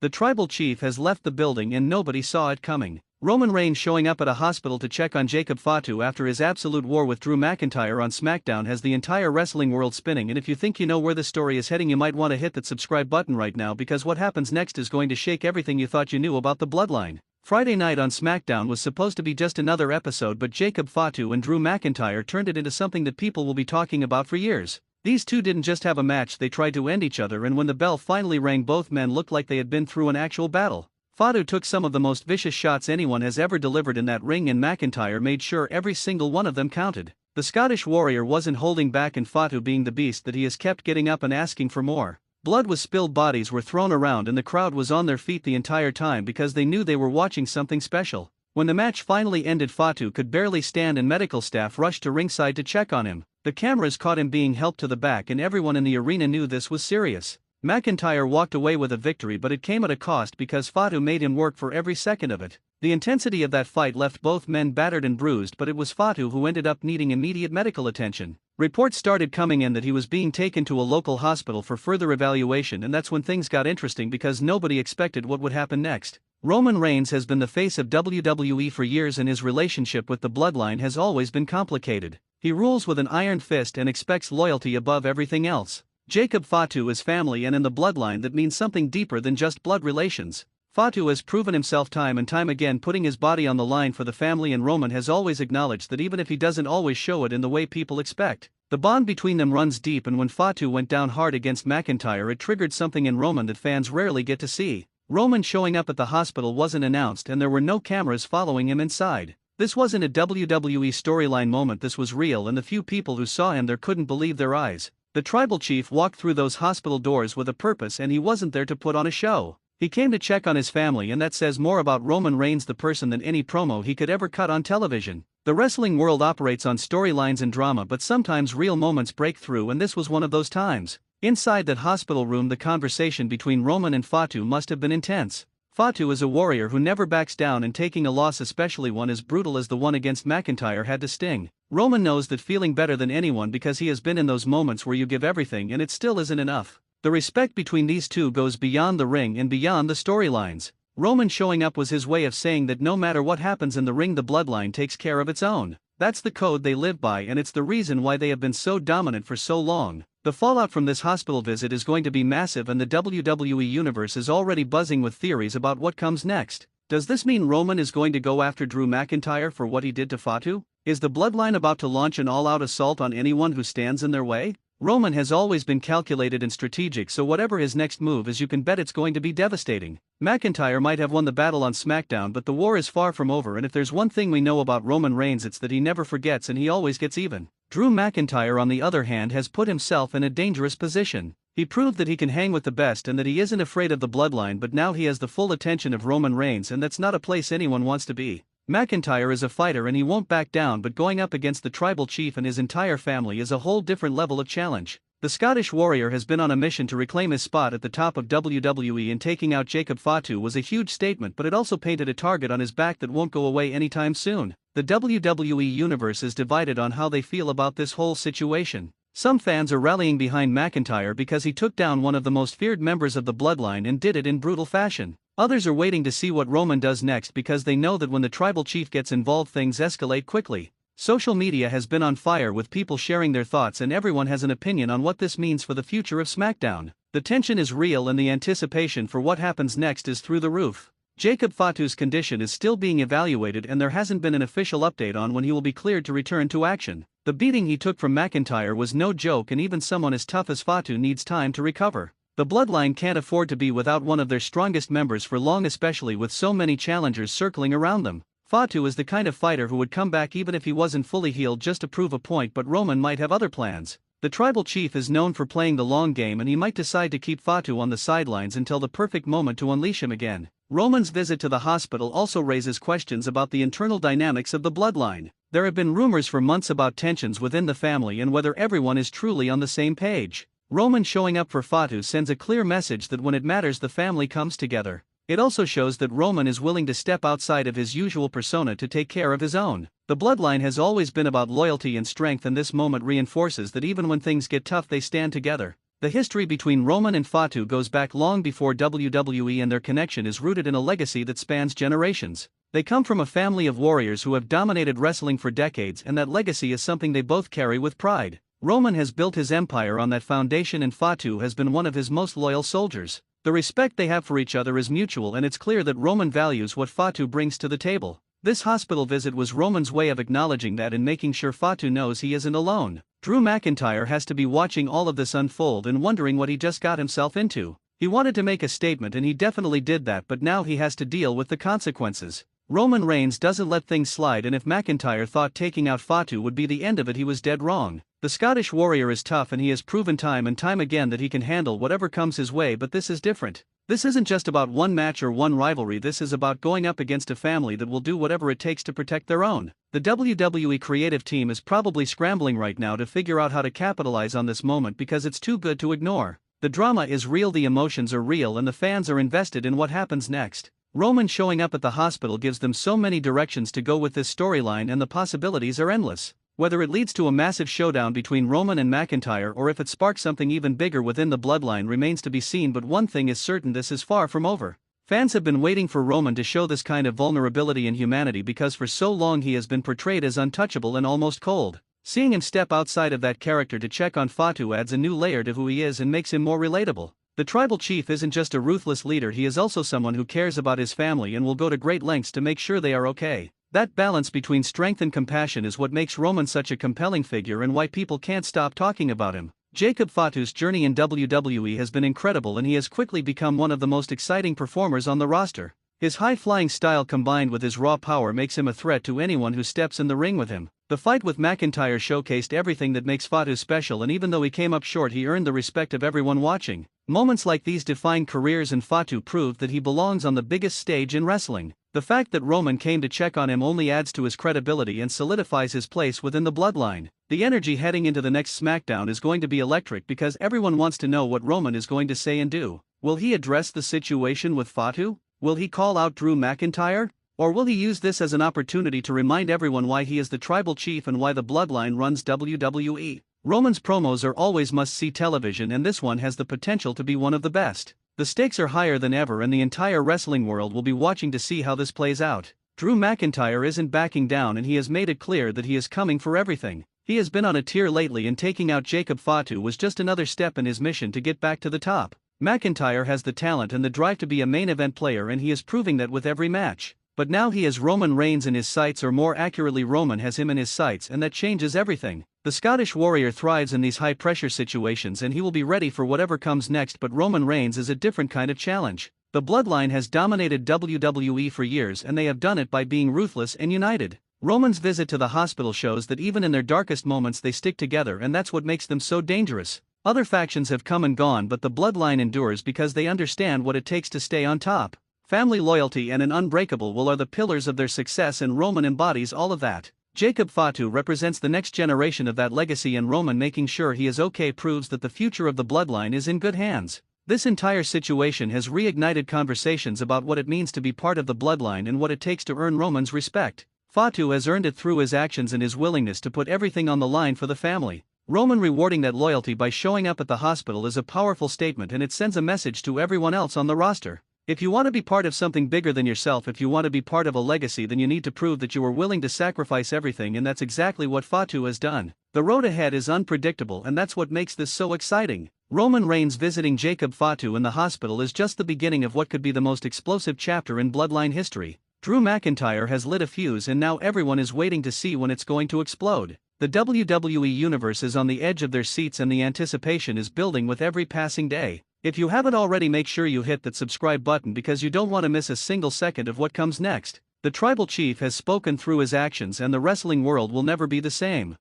The tribal chief has left the building and nobody saw it coming. Roman Reigns showing up at a hospital to check on Jacob Fatu after his absolute war with Drew McIntyre on SmackDown has the entire wrestling world spinning, and if you think you know where the story is heading, you might want to hit that subscribe button right now, because what happens next is going to shake everything you thought you knew about the bloodline. Friday night on SmackDown was supposed to be just another episode, but Jacob Fatu and Drew McIntyre turned it into something that people will be talking about for years. These two didn't just have a match, they tried to end each other, and when the bell finally rang, both men looked like they had been through an actual battle. Fatu took some of the most vicious shots anyone has ever delivered in that ring, and McIntyre made sure every single one of them counted. The Scottish Warrior wasn't holding back, and Fatu, being the beast that he is, kept getting up and asking for more. Blood was spilled, bodies were thrown around, and the crowd was on their feet the entire time because they knew they were watching something special. When the match finally ended, Fatu could barely stand and medical staff rushed to ringside to check on him. The cameras caught him being helped to the back and everyone in the arena knew this was serious. McIntyre walked away with a victory, but it came at a cost because Fatu made him work for every second of it. The intensity of that fight left both men battered and bruised, but it was Fatu who ended up needing immediate medical attention. Reports started coming in that he was being taken to a local hospital for further evaluation, and that's when things got interesting because nobody expected what would happen next. Roman Reigns has been the face of WWE for years, and his relationship with the bloodline has always been complicated. He rules with an iron fist and expects loyalty above everything else. Jacob Fatu is family, and in the bloodline that means something deeper than just blood relations. Fatu has proven himself time and time again, putting his body on the line for the family, and Roman has always acknowledged that even if he doesn't always show it in the way people expect. The bond between them runs deep, and when Fatu went down hard against McIntyre, it triggered something in Roman that fans rarely get to see. Roman showing up at the hospital wasn't announced, and there were no cameras following him inside. This wasn't a WWE storyline moment, this was real, and the few people who saw him there couldn't believe their eyes. The tribal chief walked through those hospital doors with a purpose, and he wasn't there to put on a show. He came to check on his family, and that says more about Roman Reigns the person than any promo he could ever cut on television. The wrestling world operates on storylines and drama, but sometimes real moments break through, and this was one of those times. Inside that hospital room, the conversation between Roman and Fatu must have been intense. Fatu is a warrior who never backs down, and taking a loss, especially one as brutal as the one against McIntyre, had to sting. Roman knows that feeling better than anyone because he has been in those moments where you give everything and it still isn't enough. The respect between these two goes beyond the ring and beyond the storylines. Roman showing up was his way of saying that no matter what happens in the ring, the bloodline takes care of its own. That's the code they live by, and it's the reason why they have been so dominant for so long. The fallout from this hospital visit is going to be massive, and the WWE Universe is already buzzing with theories about what comes next. Does this mean Roman is going to go after Drew McIntyre for what he did to Fatu? Is the bloodline about to launch an all-out assault on anyone who stands in their way? Roman has always been calculated and strategic, so whatever his next move is, you can bet it's going to be devastating. McIntyre might have won the battle on SmackDown, but the war is far from over, and if there's one thing we know about Roman Reigns, it's that he never forgets and he always gets even. Drew McIntyre, on the other hand, has put himself in a dangerous position. He proved that he can hang with the best and that he isn't afraid of the bloodline, but now he has the full attention of Roman Reigns, and that's not a place anyone wants to be. McIntyre is a fighter and he won't back down, but going up against the tribal chief and his entire family is a whole different level of challenge. The Scottish Warrior has been on a mission to reclaim his spot at the top of WWE, and taking out Jacob Fatu was a huge statement, but it also painted a target on his back that won't go away anytime soon. The WWE Universe is divided on how they feel about this whole situation. Some fans are rallying behind McIntyre because he took down one of the most feared members of the bloodline and did it in brutal fashion. Others are waiting to see what Roman does next because they know that when the tribal chief gets involved, things escalate quickly. Social media has been on fire with people sharing their thoughts, and everyone has an opinion on what this means for the future of SmackDown. The tension is real and the anticipation for what happens next is through the roof. Jacob Fatu's condition is still being evaluated, and there hasn't been an official update on when he will be cleared to return to action. The beating he took from McIntyre was no joke, and even someone as tough as Fatu needs time to recover. The bloodline can't afford to be without one of their strongest members for long, especially with so many challengers circling around them. Fatu is the kind of fighter who would come back even if he wasn't fully healed just to prove a point, but Roman might have other plans. The tribal chief is known for playing the long game, and he might decide to keep Fatu on the sidelines until the perfect moment to unleash him again. Roman's visit to the hospital also raises questions about the internal dynamics of the bloodline. There have been rumors for months about tensions within the family and whether everyone is truly on the same page. Roman showing up for Fatu sends a clear message that when it matters, the family comes together. It also shows that Roman is willing to step outside of his usual persona to take care of his own. The bloodline has always been about loyalty and strength, and this moment reinforces that even when things get tough, they stand together. The history between Roman and Fatu goes back long before WWE, and their connection is rooted in a legacy that spans generations. They come from a family of warriors who have dominated wrestling for decades, and that legacy is something they both carry with pride. Roman has built his empire on that foundation, and Fatu has been one of his most loyal soldiers. The respect they have for each other is mutual, and it's clear that Roman values what Fatu brings to the table. This hospital visit was Roman's way of acknowledging that and making sure Fatu knows he isn't alone. Drew McIntyre has to be watching all of this unfold and wondering what he just got himself into. He wanted to make a statement, and he definitely did that, but now he has to deal with the consequences. Roman Reigns doesn't let things slide, and if McIntyre thought taking out Fatu would be the end of it, he was dead wrong. The Scottish Warrior is tough, and he has proven time and time again that he can handle whatever comes his way, but this is different. This isn't just about one match or one rivalry, this is about going up against a family that will do whatever it takes to protect their own. The WWE creative team is probably scrambling right now to figure out how to capitalize on this moment because it's too good to ignore. The drama is real, the emotions are real, and the fans are invested in what happens next. Roman showing up at the hospital gives them so many directions to go with this storyline, and the possibilities are endless. Whether it leads to a massive showdown between Roman and McIntyre or if it sparks something even bigger within the bloodline remains to be seen, but one thing is certain: this is far from over. Fans have been waiting for Roman to show this kind of vulnerability and humanity because for so long he has been portrayed as untouchable and almost cold. Seeing him step outside of that character to check on Fatu adds a new layer to who he is and makes him more relatable. The tribal chief isn't just a ruthless leader, he is also someone who cares about his family and will go to great lengths to make sure they are okay. That balance between strength and compassion is what makes Roman such a compelling figure and why people can't stop talking about him. Jacob Fatu's journey in WWE has been incredible, and he has quickly become one of the most exciting performers on the roster. His high-flying style combined with his raw power makes him a threat to anyone who steps in the ring with him. The fight with McIntyre showcased everything that makes Fatu special, and even though he came up short, he earned the respect of everyone watching. Moments like these define careers, and Fatu proved that he belongs on the biggest stage in wrestling. The fact that Roman came to check on him only adds to his credibility and solidifies his place within the bloodline. The energy heading into the next SmackDown is going to be electric because everyone wants to know what Roman is going to say and do. Will he address the situation with Fatu? Will he call out Drew McIntyre? Or will he use this as an opportunity to remind everyone why he is the tribal chief and why the bloodline runs WWE? Roman's promos are always must-see television, and this one has the potential to be one of the best. The stakes are higher than ever, and the entire wrestling world will be watching to see how this plays out. Drew McIntyre isn't backing down, and he has made it clear that he is coming for everything. He has been on a tear lately, and taking out Jacob Fatu was just another step in his mission to get back to the top. McIntyre has the talent and the drive to be a main event player, and he is proving that with every match. But now he has Roman Reigns in his sights, or more accurately, Roman has him in his sights, and that changes everything. The Scottish Warrior thrives in these high-pressure situations, and he will be ready for whatever comes next, but Roman Reigns is a different kind of challenge. The bloodline has dominated WWE for years, and they have done it by being ruthless and united. Roman's visit to the hospital shows that even in their darkest moments they stick together, and that's what makes them so dangerous. Other factions have come and gone, but the bloodline endures because they understand what it takes to stay on top. Family loyalty and an unbreakable will are the pillars of their success, and Roman embodies all of that. Jacob Fatu represents the next generation of that legacy, and Roman making sure he is okay proves that the future of the bloodline is in good hands. This entire situation has reignited conversations about what it means to be part of the bloodline and what it takes to earn Roman's respect. Fatu has earned it through his actions and his willingness to put everything on the line for the family. Roman rewarding that loyalty by showing up at the hospital is a powerful statement, and it sends a message to everyone else on the roster. If you want to be part of something bigger than yourself, if you want to be part of a legacy, then you need to prove that you are willing to sacrifice everything, and that's exactly what Fatu has done. The road ahead is unpredictable, and that's what makes this so exciting. Roman Reigns visiting Jacob Fatu in the hospital is just the beginning of what could be the most explosive chapter in bloodline history. Drew McIntyre has lit a fuse, and now everyone is waiting to see when it's going to explode. The WWE Universe is on the edge of their seats, and the anticipation is building with every passing day. If you haven't already, make sure you hit that subscribe button because you don't want to miss a single second of what comes next. The tribal chief has spoken through his actions, and the wrestling world will never be the same.